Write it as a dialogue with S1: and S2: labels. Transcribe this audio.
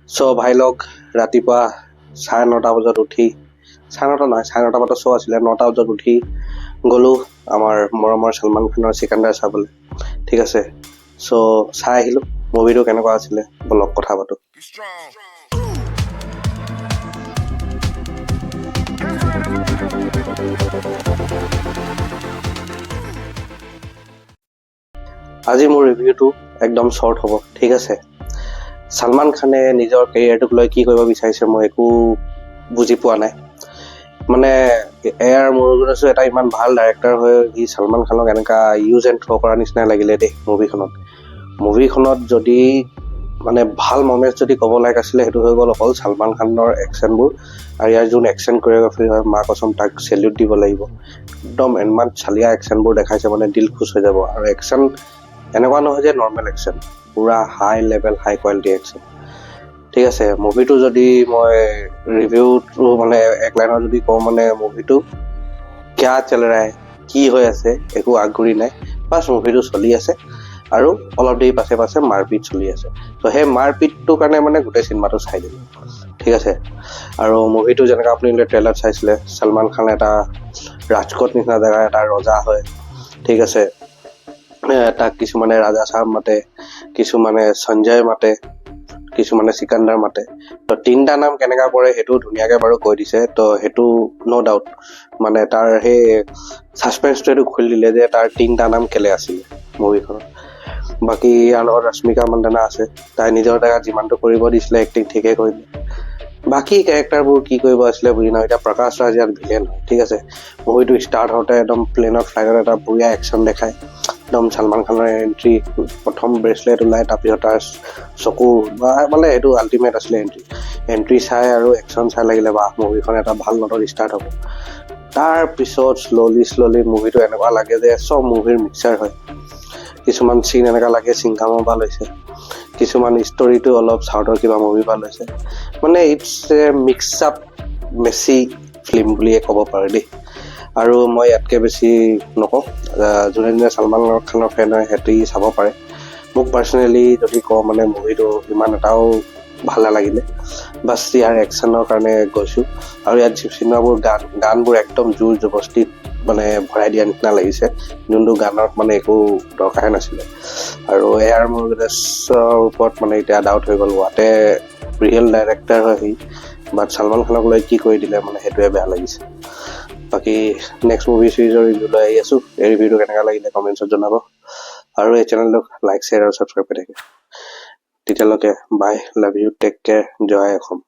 S1: চ' ভাই লগ ৰাতিপুৱা 9:30 বজাত উঠি 9:30 নহয় 9:30 বজাত শ্ব' আছিলে 9টা বজাত উঠি গ'লোঁ আমাৰ মৰমৰ ছলমান খানৰ চিকান্দাৰ চাবলৈ। ঠিক আছে, চ' চাই আহিলোঁ মুভিটো কেনেকুৱা আছিলে, বলক কথা পাতোঁ। আজি মোৰ ৰিভিউটো একদম শ্বৰ্ট হ'ব। ঠিক আছে, ছলমান খানে নিজৰ কেৰিয়াৰটোক লৈ কি কৰিব বিচাৰিছে মই একো বুজি পোৱা নাই। মানে এয়াৰ মুৰুগেছো এটা ইমান ভাল ডাইৰেক্টৰ হৈ সি ছলমান খানক এনেকা ইউজ এণ্ড থ্ৰ' কৰাৰ নিচিনাই লাগিলে দেই। মুভিখনত যদি মানে ভাল মমেণ্টছ যদি ক'ব লাইক আছিলে সেইটো হৈ গ'ল অকল ছলমান খানৰ একশ্যনবোৰ, আৰু ইয়াৰ যোন একশ্যন কোৰিঅ'গ্ৰাফি হয় মা কচম তাক চেলিউট দিব লাগিব। একদম ইমান চালিয়া একশ্যনবোৰ দেখাইছে মানে দিল খুচ হৈ যাব। আৰু একশ্যন এনেকুৱা নহয় যে নৰ্মেল একশ্যন, পুৰা হাই লেভেল হাই কোৱালিটি একশ্যন। ঠিক আছে, মুভিটো যদি মই ৰিভিউটো মানে এক লাইনত যদি কওঁ মানে মুভিটো কিয়া চল ৰা হে, কি হৈ আছে একো আগগুৰি নাই, বাছ মুভিটো চলি আছে আৰু অলপ দেৰি পাছে পাছে মাৰপিট চলি আছে। ত' সেই মাৰপিটটোৰ কাৰণে মানে গোটেই চিনেমাটো চাই দিলোঁ। ঠিক আছে, আৰু মুভিটো যেনেকৈ আপুনি ট্ৰেইলাৰত চাইছিলে ছলমান খান এটা ৰাজকোট নিচিনা জেগাৰ এটা ৰজা হয়। ঠিক আছে, তাক কিছুমানে ৰাজা চাহাব মাতে, কিছুমানে সঞ্জয় মাতে, কিছুমানে চিকান্দাৰ মাতে। তো 3টা নাম কেনেকৈ পৰে সেইটো ধুনীয়াকৈ বাৰু কৈ দিছে। তো সেইটো ন' ডাউট মানে তাৰ সেই ছাছপেন্সটো এইটো খুলি দিলে যে তাৰ 3টা নাম কেলে আছিলে মুভিখনত। বাকী ইয়াৰ লগত ৰশ্মিকা মন্দানা আছে, তাই নিজৰ জেগাত যিমানটো কৰিব দিছিলে এক্টিং ঠিকেই কৰিলে। বাকী কেৰেক্টাৰবোৰ কি কৰিব আছিলে বুজি নাপাওঁ। এতিয়া প্ৰকাশ ৰাজ ইয়াত ভিলেন হয়। ঠিক আছে, মুভিটো ষ্টাৰ্ট হওঁতে একদম প্লেনত ফ্লাইটত এটা বঢ়িয়া একশ্যন দেখায়। একদম ছলমান খানৰ এণ্ট্ৰি, প্ৰথম ব্ৰেচলেট ওলাই তাৰপিছত তাৰ চকু মানে এইটো আল্টিমেট আছিলে এণ্ট্ৰি চাই আৰু একশ্যন চাই লাগিলে বা মুভিখন এটা ভাল নটত ষ্টাৰ্ট হ'ব। তাৰপিছত শ্ল'লি মুভিটো এনেকুৱা লাগে যে চব মুভিৰ মিক্সাৰ হয়। কিছুমান চিন এনেকুৱা লাগে চিংঘামৰ পৰা লৈছে, কিছুমান ষ্টৰিটো অলপ চাউথৰ কিবা মুভিৰ পৰা লৈছে। মানে it's a mix up messy film বুলিয়ে ক'ব পাৰে দেই। আৰু মই ইয়াতকৈ বেছি নকওঁ, যোনে যোনে ছলমান খানৰ ফেন হয় সিহঁতি চাব পাৰে। মোক পাৰ্চনেলি যদি কওঁ মানে মুভিটো ইমান এটাও ভাল নালাগিলে, বাছ ইয়াৰ একশ্যনৰ কাৰণে গৈছোঁ। আৰু ইয়াত চিনেমাবোৰ গানবোৰ একদম জোৰ জবস্তিত মানে ভৰাই দিয়া নিচিনা লাগিছে, যোনটো গানত মানে একো দৰকাৰে নাছিলে। আৰু এয়াৰ মুৰুগেছৰ ওপৰত মানে এতিয়া ডাউট হৈ গ'ল, হোৱাটে ৰিয়েল ডাইৰেক্টৰ হয় সি, বাট ছলমান খানক লৈ কি কৰি দিলে মানে সেইটোৱে বেয়া লাগিছে। বাকী নেক্সট মুভি চিৰিজৰ ৰিভিউ লৈ আহি আছোঁ। এই ৰিভিউটো কেনেকুৱা লাগিলে কমেণ্টছত জনাব, আৰু এই চেনেলটোক লাইক শ্বেয়াৰ আৰু ছাবস্ক্ৰাইব কৰি থাকে। তেতিয়ালৈকে bye, love you, take care, জয় অসম।